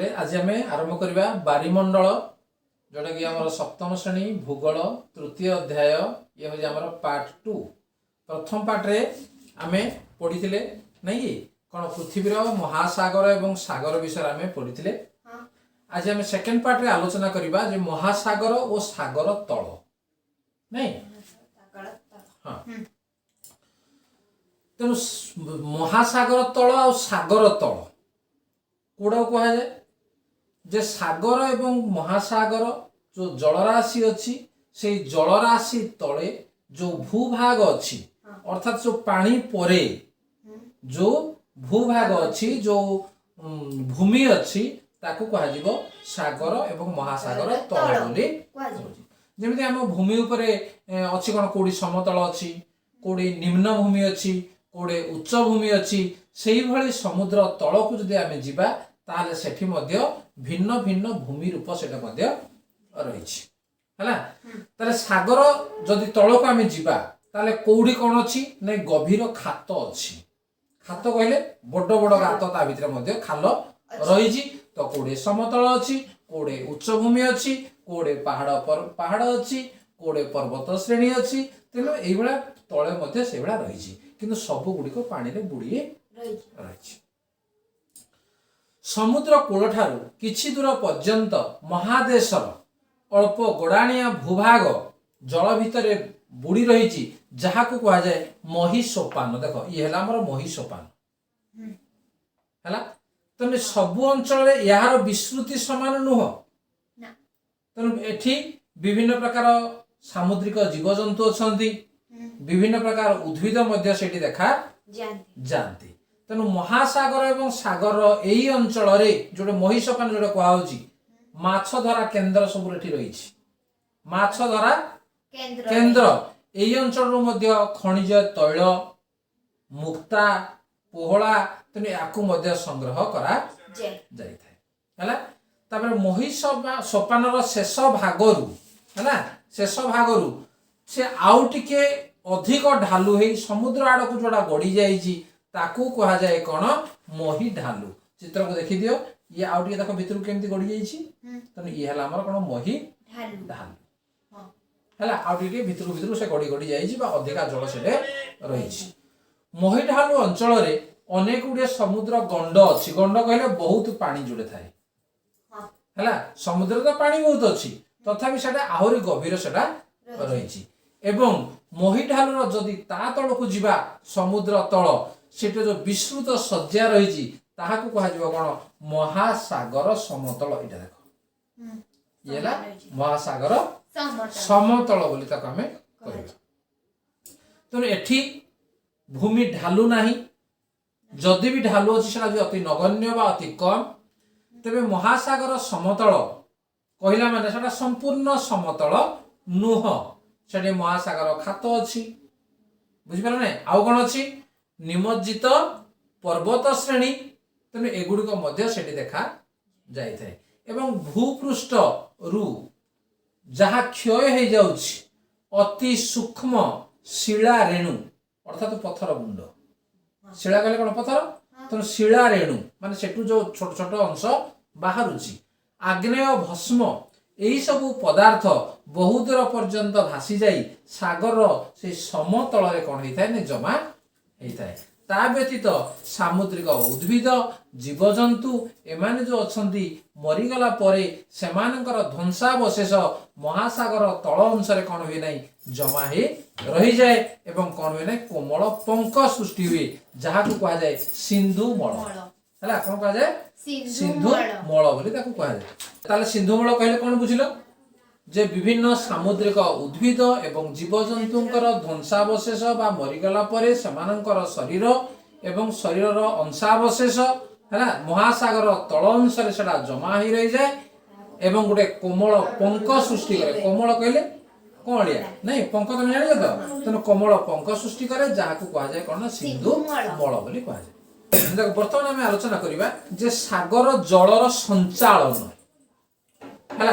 आज आम आरंभ करवा बारिमंडल जोटा कि आम सप्तम श्रेणी भूगोल तृतीय अध्याय ये हूँ आम पार्ट 2। प्रथम पार्ट रे आम पढ़ी नहीं कि कौन पृथ्वीर महासागर एवं सागर विषय आम पढ़ी। आज आम सेकेंड पार्ट रे आलोचना करवा जे महासागर और सागर तल नहीं। हाँ तेणु महासागर तल और सागर तल कौड़ा कह जाए जे सागर एवं महासागर जो जलराशि अच्छी से जलराशि तले जो भूभाग अच्छी अर्थात जो पानी परे जो भूभाग अच्छी जो भूमि अच्छी ताकू कह सागर एवं महासागर तल बोली जमी आम भूमि उपरे अच्छी कौन कौड़ी समतल अच्छी कौड़ी निम्न भूमि अच्छी कौड़े उच्च भूमि अच्छी से भली समुद्र तल को जदि आम जीवा ताले सेठी मध्य भिन्न भिन्न भूमि रूप से रही है। सागर जदि तल को आम जीवा ताले कौड़ी कौन अच्छी ना गभीर खात अच्छी। खात कहले बड़ बड़ गात ता भितर मध्य खाल रही तो कौड़े समतल अच्छी कौड़े उच्च भूमि अच्छी कौड़े पहाड़ अच्छी कौड़े पर्वत श्रेणी अच्छी तेणु ये तले मध्य से रही किंतु सब गुड़िक पानी रे बुड़ी रही। समुद्र कूल ठारू किछि दूर पर्यंत महादेशर अल्प गोड़ाणिया भूभाग जल भितर बुड़ी रही जहाँ को कह जाए महिसोपान। देख ये है आमर महिसोपान है तेणु सबु अंचल यार विस्तृति समान नुह तेणु एठी विभिन्न प्रकार सामुद्रिक जीवजंतु अच्छा विभिन्न प्रकार उद्भिद मध्य सेठी देखा जाती। तेणु महासागर एवं सागर यही अंचल जो महिसोपान जो कहुची माछ धरा केन्द्र सब रही माछ धरा केन्द्र यही अंचल खनिज तैल मुक्ता पोहला तेणु या संग्रह करा जाए। महिसोपान शेष भागरु है शेष भागरु से आउ टिके अधिक ढालू है समुद्र आड़ को जोड़ा गड़ी जाइए ताकू कह जाए कौन मही ढालू। चित्र को देखी दियो ये आउ टिके देखो भितर केमती गड़ी जाइए तेणु ये है आमर कौन मही ढालू है आउ टिके भितर भितर से गड़ी गड़ी जाइए अधिका जल से रही। मही ढालू अंचल अनेक गुड़े समुद्र गंड अच्छी गंड कहले बहुत पानी जोड़े थाए है समुद्र तो पानी बहुत अच्छी तथापि सेटा आहरी गभीर सेटा रही एवं मही ढालुर जदि ता तल को जीवा समुद्र तल से जो विस्तृत सज्जा रही ताहाकू कह कौन महासागर समतल। ये देख ये महासागर समतल बोली ताको आमे कहबा। तेणु एठी भूमि ढालू नाही जदि भी ढालू अच्छी से अति नगण्य बा अति कम तेबे महासागर समतल कहला माने सेटा संपूर्ण समतल नुह से महासागर खात अच्छी बुझिपार ना आउ कौन अच्छी निमज्जित पर्वत श्रेणी तेणु एगुड़िक मध्य सेठी देखा जाए एवं भूपृष्ठ रु जहाँ क्षय हो जाउछि अति सूक्ष्म शिला रेणु अर्थात पत्थर गुंड शिला कहले कौन पत्थर तेणु शिला रेणु माने सेठू जो छोट छोट अंश बाहरुछि आग्नेय भस्म यही सब पदार्थ बहु दूर पर्यंत भासी जाई सागर से समतल कौन होता है जमा होता है। ता व्यतीत सामुद्रिक उद्भिद जीवजंतु एमाने जो अच्छी मरीगला परे सेमानकर ध्वंसावशेष महासागर तल अंश कौन हुए ना जमा ही रही जाए एवं कौन हुए ना कोमल पंख सृष्टि हुए जहाँ को कह जाए सिंधु मल है कौन कह जाए सिंधु मल बोली ताको कह जाए। ताले सिंधु मल कहले कौन बुझिल जे विभिन्न सामुद्रिक उद्भिद एवं जीवजंतुंकर ध्वंसावशेष बा मरीगला परे सेमानंकर शरीर एवं शरीरर अंशावशेष है महासागर तल अंश सेटा जमा ही रही जाए एवं गोटे कोमल पंख सृष्टि करे। कोमल कहले कौड़िया नहीं पंख तुम जान तो तेना कोमल पंख सृष्टि करे जहाँ को कह जाए कौन सिंधु मल बोली कह जाए। देख बर्तमान आम आलोचना करवा जे सागर जलर संचालन है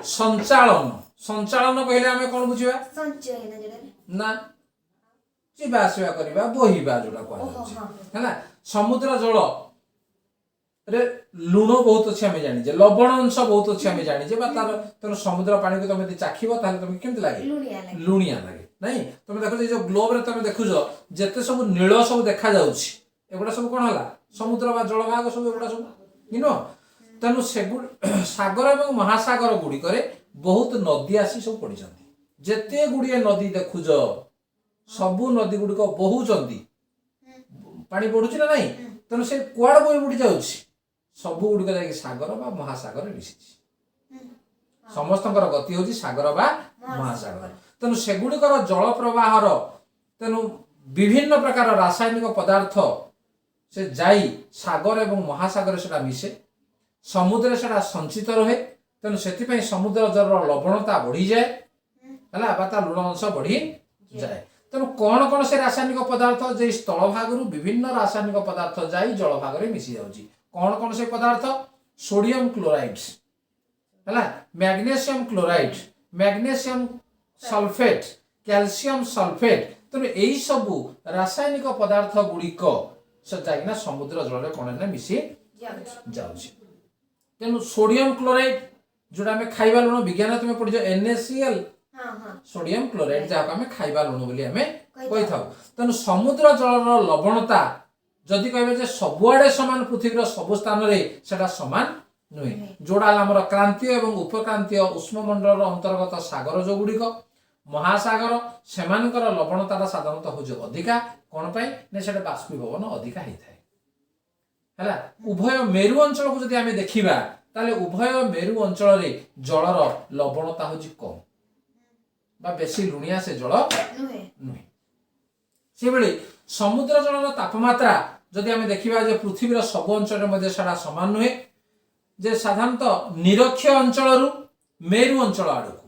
संचालन संचालन कहले आम कौन बुझा ना जीवा आसवा करवा बोहिबा जोड़ा कह है समुद्र जल रे लुण बहुत अच्छे आम जाने लवण अंश बहुत अच्छे आम जाने तार तेणु समुद्र पानी को तुम चाखिब तुम केमती लगे लुणिया लगे नहीं तुम देखो जो ग्लोब रे तुम देखुच जिते सब नील सब देखा एगुड़ा सब कौन है समुद्र बा जलभाग सब एगुड़ा सब इन तेणु से सागर और महासागर गुड़िक बहुत नदी आसी सब पड़ी जिते गुड़िए नदी देखुच सबू नदी गुड़िक बहुचंदी पानी बढ़ुची ना नहीं तेणु से कुआड़ बोई बुड़ी जाऊँगी सबू गुड़िक जाकि सागर बा महासागर मिशी समस्त गति हूँ सागर बा महासागर तेणु सेगुड़िकर जल प्रवाहर तेणु विभिन्न प्रकार रासायनिक पदार्थ से जाई सागर एवं महासागर से मिसे समुद्र से संचित रहे तेणु से समुद्र जल लवणता बढ़ी जाए है लुण अंश बढ़ी जाए तेणु कौन कौन से रासायनिक पदार्थ जो स्थल भाग विभिन्न रासायनिक पदार्थ जाई जल भाग में मिसी जाऊँगी कौन कौन से पदार्थ सोडियम क्लोराइड्स है magnesium chloride magnesium sulphate calcium sulphate तेणु यही सबू रासायनिक पदार्थ गुड़िक से जाइना समुद्र जल कौन ना मिसी जाऊँगी तेणु सोडियम क्लोराइड जोड़ा आम खाइबा लुण विज्ञान तुम पढ़ी NaCl सोडियम क्लोराइड जहाँ आम खाइबा लुण बोली आम कही था तेणु समुद्र जलर लवणता जदि कहे सबुआड़े सामान पृथ्वी सबु स्थान से सामान नुहे जोड़ा आमर क्रांतीय और उपक्रांतीय उष्ममंडल अंतर्गत सागर जो गुड़िक महासागर से लवणता साधारणतः हूँ अधिका कौन पे बाष्पीभवन अधिका होता है उभय मेरु अंचल को जब आम देखा ताले उभय मेरु अंचल जलर लवणता हूँ कम बा बेसी लुणिया से जल नुहे से समुद्र जलर तापमात्रा जदि आम देखा पृथ्वीर सब अंचल सामान नुहे जे साधारणतः निरक्ष अंचल मेरु अंचल आड़क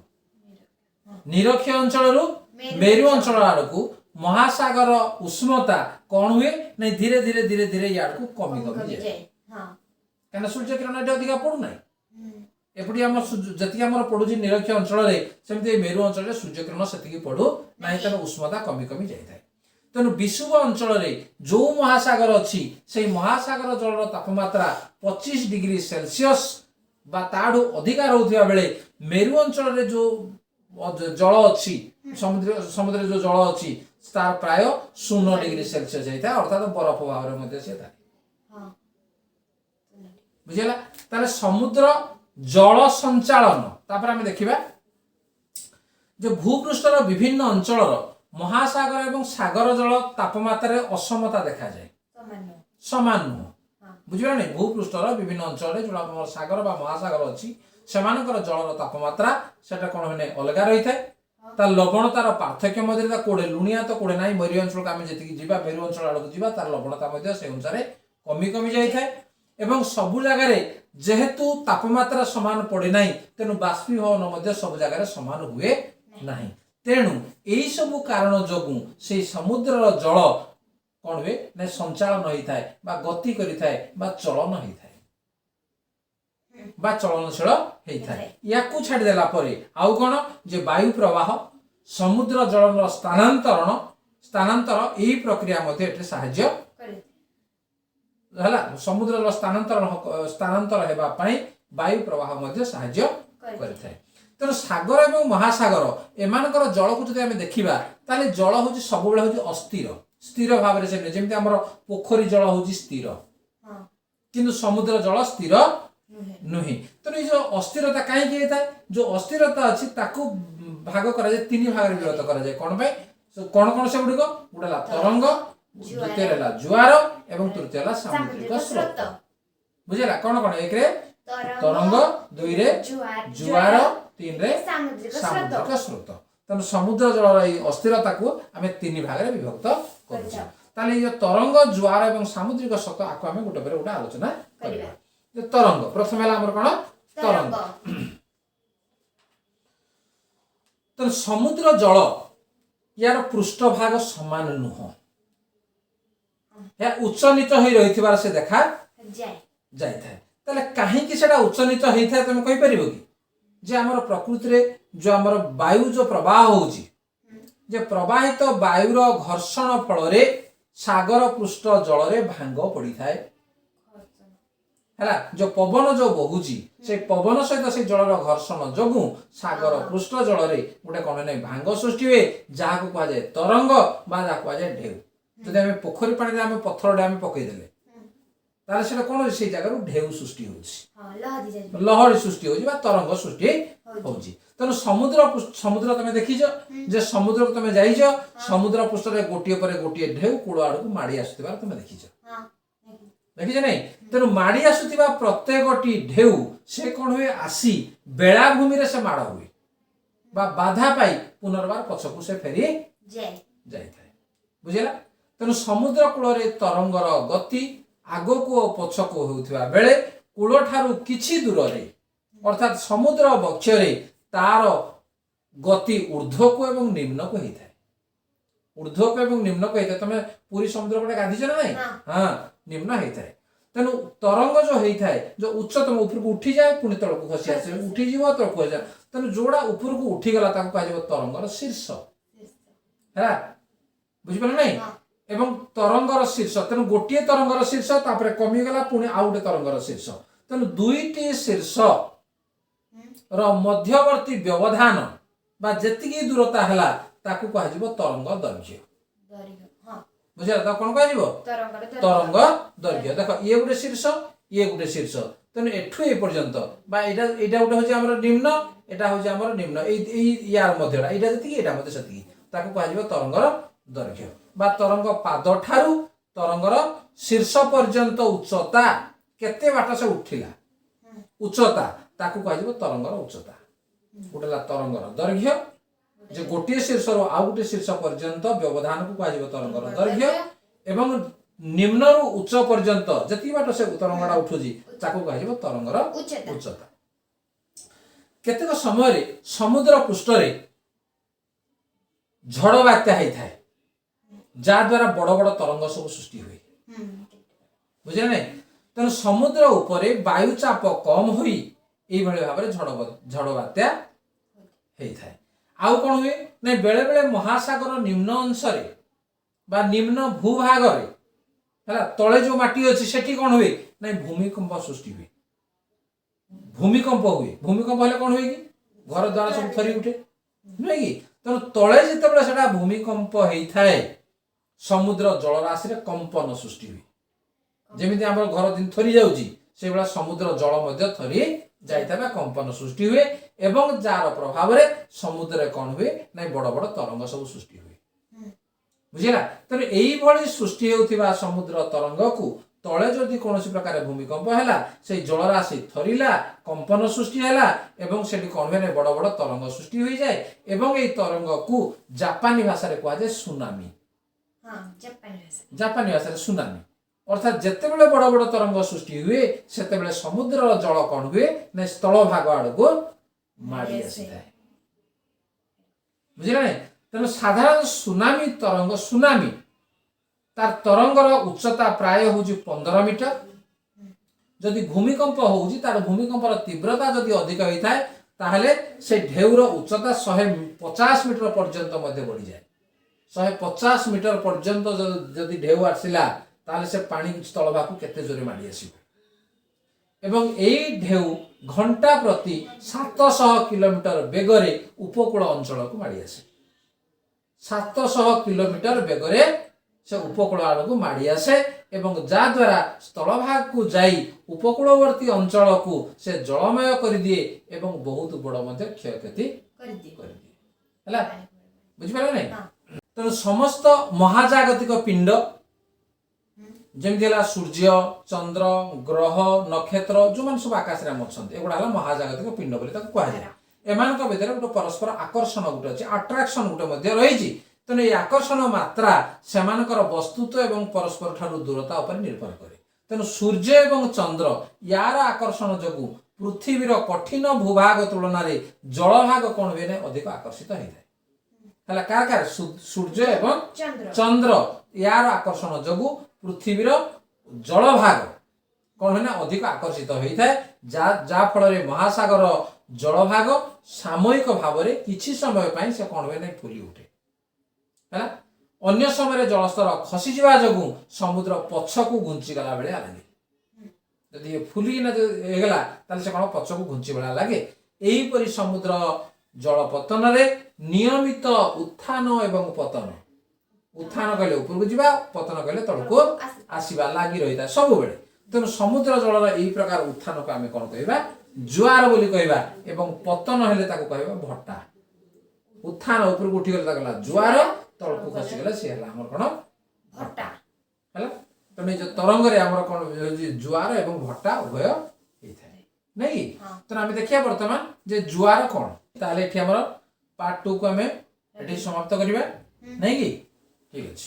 निरक्ष अंचल मेरु अंचल आड़क महासागर उष्णता कौन हुए नहीं धीरे धीरे धीरे धीरे याड़ को कमी कमी जाए क्या सूर्य किरण अधिका पड़ूना एपटी आम जी आम पड़ू निरक्ष अंचल सेमती मेरु अंचल सूर्य किरण से पड़ू ना तेना उष्णता कमी कमी जाए तेणु विषुव अंचल जो महासागर अच्छी से महासागर जलर तापमात्रा 25 डिग्री सेल्सियस बा ताड़ू अधिका रोकथिबा बेले मेरु अंचल जो जल अच्छी समुद्र जो जल अच्छी तार प्राय 0 डिग्री सेल्सियस होता है अर्थात बरफ भाव में से बुझेगा ताले समुद्र जल संचालन तापर आम देखा जो भूपृष्ठर विभिन्न अंचल महासागर एवं सागर जल तापमात्रा असमता देखा जाए समान नुह बुझे नहीं भूपृष्ठर विभिन्न अंचल जो सागर बा महासागर अच्छी से जलर तापमात्रा से कौन मैंने अलग रही है लवणतार पार्थक्य मध्य कोड़े लुणिया तो कोड़े ना मेरु अंचल को आम जी मेरु अंचल आड़ को तार लवणता से अनुसार कमी कमी जाए एवं सबु जगार जेहेतु तापमात्रा समान पड़े ना तेणु बाष्पीभवन सब जगार समान हुए ना तेणु यही सबु कारण जोगु से समुद्र जल कौन हुए ना संचालन होता है गति करिथाए बा चलन होता है बा चलनशील होता है या छाड़देला आउ कौन जे वायु प्रवाह समुद्र जल स्थानांतर यही प्रक्रिया साहाय्य समुद्र जल स्थानांतर होगा वायु प्रवाह साहाय्य करिथाए तेणु सागर एवं महासागर एमानकर जल को जब देखा ताले जल हूँ सब हूँ अस्थिर स्थिर भाव से जमी आम पोखरी जल हूँ स्थिर किंतु समुद्र जल स्थिर नुहे तेणु ये अस्थिरता कहीं होता है जो अस्थिरता अच्छी भाग कर तीन भाग में विभक्त कर कौन कौन से गुड़िक गोटे तरंग द्वितीय जुआर एवं तृतीय सामुद्रिक स्रोत बुझेगा कौन कौन एक तरंग दुई रे जुआर 3 रे सामुद्रिक स्रोत तेणु समुद्र जलर अस्थिरता को आम 3 भाग में विभक्त कर तरंग जुआर एवं सामुद्रिक स्रोत आपको आम गोटे पर गोटे आलोचना करवा तरंग प्रथम है कौन तरंग तो समुद्र जल यार पृष्ठभाग समान नुह या उच्च नीच हो रही से देखा जाए कहीं उच्च नीच होता है तुम कहीपर कि जे आमर प्रकृति रे जो आमर वायु जो प्रवाह होउची जे प्रवाहित तो वायुर घर्षण फल रे सागर पृष्ठ जल रे भांग पड़ी थाए ହେଲା जो पवन जो बहुची से पवन सहित से जलर घर्षण जोगु सागर पृष्ठ जल गोटे कौन ना भांग सृष्टि हुए जहाँ को कह जाए तरंग बा कह जाए ढेउ जब आम पोखरी पानी आम पत्थर आम पकईदे ताले से कौन से जगह ढेउ सृष्टि हो लहरी सृष्टि हो तरंग सृष्टि होची तेणु समुद्र समुद्र तुम देखीच जे समुद्र को तुम जाइच समुद्र पृष्ठ गोटे पर गोटे ढेउ कूल आड़ को माड़ी आसुवा तुम देखीच देखीच नहीं तेणु माड़ी आसुवा प्रत्येक ढेउ से कौन हुए आसी बेलाभूमि से माड़ हुए बाधा पाई पुनर्बार पछकू से फेरी जाए बुझेगा तेणु समुद्र कूल तरंगर गति आगको और पछकू होउथिबा बेले कूल ठारू किछि दूर रे अर्थात समुद्र वक्षरे तार गति ऊर्ध्वक एवं निम्नक होता है ऊर्ध्वक एवं निम्नक होता है तुम पूरी समुद्र कूटे गाधीच ना नहीं हाँ निम्न होता है तेणु तरंग जो होता है जो उच्चतम ऊपर को उठी जाए पुणी तल को खसी आसे उठी जीव तल को जाए तेणु जोड़ा ऊपर को उठी गला ताको कह तरंगर शीर्ष है बुझिपार नहीं एवं तरंगर शीर्ष तेणु गोटे तरंगर शीर्ष तापर कमिगला पुणी आउ गोटे तरंगर शीर्ष तेणु दुईटी शीर्ष मध्यवर्ती व्यवधान बा जेतिकी दूरता है ताकू कह तरंग दैर्घ्य बुझे कौन कह तरंग दैर्घ्य देख ये गोटे शीर्ष ये गोटे शीर्ष तेणु एठू ए पर्यंत गोटे हूँ निम्न एटा हूँ निम्न यार मध्यटा यहाँ जी यहाँ मध्य से कह तरंगर दैर्घ्य बा तरंग पाद ठारू तरंगर शीर्ष पर्यंत उच्चता केते बाट से उठिला उच्चता ताकू कह तरंगर उच्चता गोटे तरंगर दैर्घ्य जे गोटे शीर्ष रु आउ गोटे शीर्ष पर्यंत व्यवधान को कह तरंगर दैर्घ्य एवं निम्न रु उच्च पर्यंत जति बाट से तरंगटा उठुजी ताकू कह तरंगर उच्चता केतेक समय समुद्र पृष्ठ झड़ बात्या होता है जहाद्वारा बड़ बड़ तरंग सब सृष्टि हुए बुझे नहीं तेणु समुद्र उपरे वायुचाप कम हुई भाव में झड़ बात्या होता है आउ कौन हुए नहीं बेले बेले महासागर निम्न अंश बा निम्न भूभाग तले जो माटी अच्छी सेठी कौन हुए नहीं भूमिकंप सृष्टि हुए भूमिकंप हेले कौन हुए कि घर द्वारा सब थरी उठे नुहे कि तेणु तले जिते से भूमिकंप होता है समुद्र जलराशि कंपन सृष्टि हुए जमी आम घर दिन थरी जाऊँगी से भाया समुद्र जल थरी जाता कंपन सृष्टि हुए एवं जार प्रभाव में समुद्र कौन हुए ना बड़ बड़ तरंग सब सृष्टि हुए बुझेगा तेणु यही सृष्टि होता समुद्र तरंग को तले जदि कौन प्रकार भूमिकंप है से जलराशि थरिला कंपन सृष्टि है से कौन हुए बड़ बड़ तरंग सृष्टि हो जाए एवं ये तरंग को जापानी भाषा कहुए सुनामी जापानी भाषा सुनामी अर्थात जिते बड़े बड़ बड़ तरंग सृष्टि हुए से समुद्र जल कौन हुए ना स्थल भाग आड़ को माड़ी आसी था बुझे तेणु साधारण सुनामी तरंग सुनामी तार तरंगर उच्चता प्राय हूँ 15 मीटर जदि भूमिकंप होउची तार भूमिकंपर तीव्रता जदि अधिक होता है ताहले से ढेउर उच्चता 150 मीटर पर्यंत बढ़ी जाए 150 मीटर पर्यंत जदि ढेउ आसला ताहले से पानी स्थल भाग केते जोरे माड़ी आसिबो एवं एई ढेउ घंटा प्रति 700 किलोमीटर बेगरे उपकूल अंचल को माड़ी आसे 700 किलोमीटर बेगरे से उपकूल आड़ को माड़ी आसे एवं जहाद्वारा स्थल भाग को जाई उपकूलवर्ती अंचल को से जलमय कर दिए एवं बहुत बड़ क्षयक्षति कर दिए बुझिपारे नहीं तेणु समस्त महाजागतिक पिंड जमी सूर्य चंद्र ग्रह नक्षत्र जो मान सब आकाश में अच्छा एगुड़ा महाजागतिक पिंड बोली कहुए एमान भितर गोटे परस्पर आकर्षण गोटे अच्छे अट्राक्शन गोटे रही तेणु ये आकर्षण मात्रा सेमानकर वस्तुत्व एवं परस्पर ठारू दूरता उपर निर्भर करे तेणु सूर्य एवं चंद्र यार आकर्षण जोगु पृथ्वीर कठिन भूभाग तुलन जलभाग कौन हुए अधिक आकर्षित होता है कार सूर्य एवं चंद्र यार आकर्षण जोगु पृथ्वीर जलभाग कौन हुए अधिक आकर्षित होता है जा फल महासागर जलभाग सामयिक भाव में किसी समय से कौन हुए फुली उठे है अन्य समय जलस्तर खसीजा जो समुद्र पछकू घुंचीगला बेले लगे ଯଦି ଫୁଲିକିନା ହେଇଗଲା ତାହେଲେ ସେ କ'ଣ ପଛକୁ ଘୁଞ୍ଚି ଭଳିଆ ଲାଗେ। ଏହିପରି ସମୁଦ୍ର ଜଳ ପତନରେ ନିୟମିତ ଉତ୍ଥାନ ଏବଂ ପତନ, ଉତ୍ଥାନ କହିଲେ ଉପରକୁ ଯିବା, ପତନ କହିଲେ ତଳକୁ ଆସିବା ଲାଗି ରହିଥାଏ ସବୁବେଳେ। ତେଣୁ ସମୁଦ୍ର ଜଳର ଏହି ପ୍ରକାର ଉତ୍ଥାନକୁ ଆମେ କ'ଣ କହିବା? ଜୁଆର ବୋଲି କହିବା। ଏବଂ ପତନ ହେଲେ ତାକୁ କହିବା ଭଟ୍ଟା। ଉତ୍ଥାନ ଉପରକୁ ଉଠିଗଲେ ତାକୁ ହେଲା ଜୁଆର, ତଳକୁ ଖସିଗଲେ ସେ ହେଲା ଆମର କ'ଣ? ଭଟ୍ଟା ହେଲା। ତେଣୁ ଏ ଯୋଉ ତରଙ୍ଗରେ ଆମର କ'ଣ ହେଉଛି? ଜୁଆର ଏବଂ ଭଟ୍ଟା ଉଭୟ ହେଇଥାଏ, ନାଇଁ କି? ତେଣୁ ଆମେ ଦେଖିବା ବର୍ତ୍ତମାନ ଯେ ଜୁଆର କ'ଣ। ତାହେଲେ ଏଠି ଆମର ପାର୍ଟ 2 କୁ ଆମେ ଏଠି ସମାପ୍ତ କରିବା, ନାଇଁ କି? ଠିକ ଅଛି।